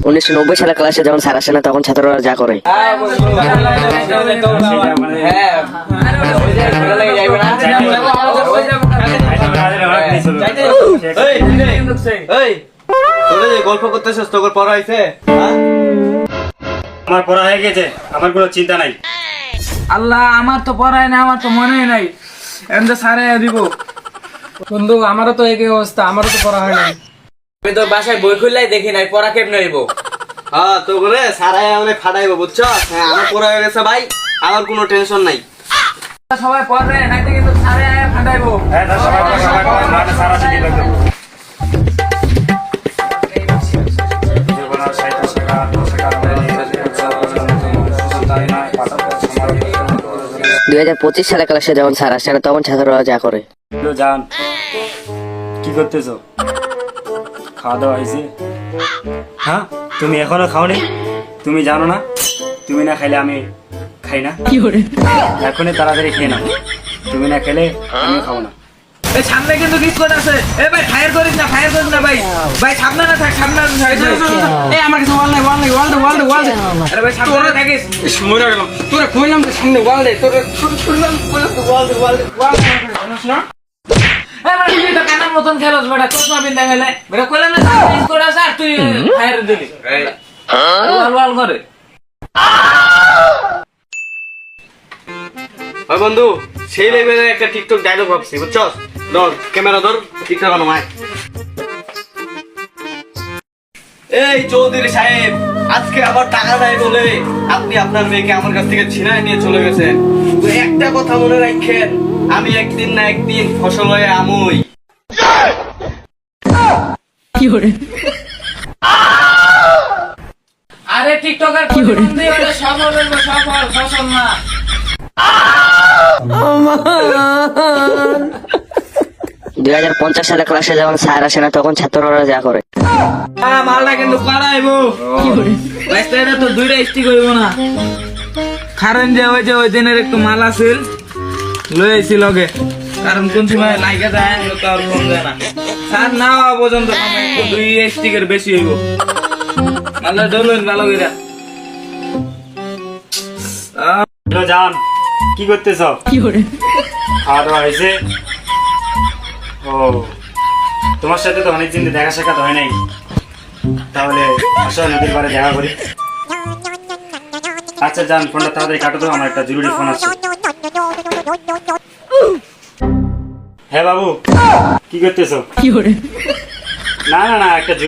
1990 সালে ক্লাসে যখন স্যার আসে না তখন ছাত্ররা যা করে। গল্প করতেছিস তোর পড়া হয়েছে? আমার পড়া হয়ে গেছে, আমার কোনো চিন্তা নাই। আল্লাহ, আমার তো পড়ায় না, আমার তো মনেই নাই। এমন সারে দিব বন্ধু, আমারও তো একই অবস্থা, আমারও তো পড়া হয় নাই। আমি তো বাসায় বই খুললাই দেখি নাই, পড়া কেমনে হইব? হ্যাঁ তো করে সারাই অনেক ফাটাইবো বুঝছো? হ্যাঁ আমার পড়া হয়ে গেছে ভাই, আমার কোনো টেনশন নাই। সবাই পড়বে নাইতে কিন্তু সারে ফাটাইবো। দুই 2025 সালে ক্লাসে যখন স্যার আসে না তখন ছাত্ররা যা করে। জান, কি করতেছো? খাওয়া দাওয়া হয়েছে? হ্যাঁ, তুমি এখনো খাওনি? তুমি জানো না, তুমি না খাইলে আমি খাই না। এখনই তাড়াতাড়ি খেয়ে নাও, তুমি না খেলে আমি খাবো না। এই সামনে কিন্তু বিস্কুট আছে। এই ভাই ফায়ার করিস না, ফায়ার করিস না ভাই। ভাই সামনে না থাক, সামনে না থাক। এই আমার কাছে ওয়াল নাই, ওয়াল নাই, ওয়াল দে, ওয়াল দে, ওয়াল দে। আরে ভাই সামনে না থাকিস। মরে গেলাম। তোরা কইলাম তো সামনে ওয়াল দে, তোরা শুনলাম কইলাম তো ওয়াল দে, ওয়াল দে, ওয়াল দে। জানিস না? এই ভাই তুই তো কানার মতন খেলোস বেটা, চশমা বিন্দা গেলে। বেটা কইলাম না বিস্কুট আছে আর তুই ফায়ার দিলি। ওয়াল ওয়াল করে। ওই বন্ধু, সেই লেভেলের একটা টিকটক ডায়লগ ভাবছি বুঝছো? ধর ক্যামেরা ধর, টিকটক বানাই। এই চৌধুরী সাহেব, আজকে আবার টাকা নাই বলে আপনি আপনার মেয়েকে আমার কাছ থেকে ছিনায় নিয়ে চলে গেছেন। তো একটা কথা মনে রাখেন, আমি একদিন না একদিন ফসল হয়ে আমুই। আরে টিকটকার কি বন্ধু হলো সফল হলো, সফল ফসল না। 2050 সালে ক্লাসে যখন স্যার আসে না তখন ছাত্ররা যা করে। মালটা কিন্তু করাইবো। এটা তো দুইটা স্টিক হইব না। কারণ যে ওই দিনের একটু মাল আছিল লই আইছি লগে, কারণ কোন সময় লাইগা যায় কার মন যায় না। স্যার না হওয়া পর্যন্ত একটু দুই স্টিকের বেশি হইব। মালটা ধরলেন ভালো করে। জান, কি করতেছ? খাওয়া দাওয়া হয়েছে? ও, তোমার সাথে তো অনেকদিন দেখা সাক্ষাৎ হয় নাই, তাহলে আসো নদীর পাড়ে দেখা করি। আচ্ছা জান, ফোনটা তাড়াতাড়ি কাটো তো, আমার একটা জরুরি ফোন আছে। হ্যাঁ বাবু, কি করতেছো? না না না, একটা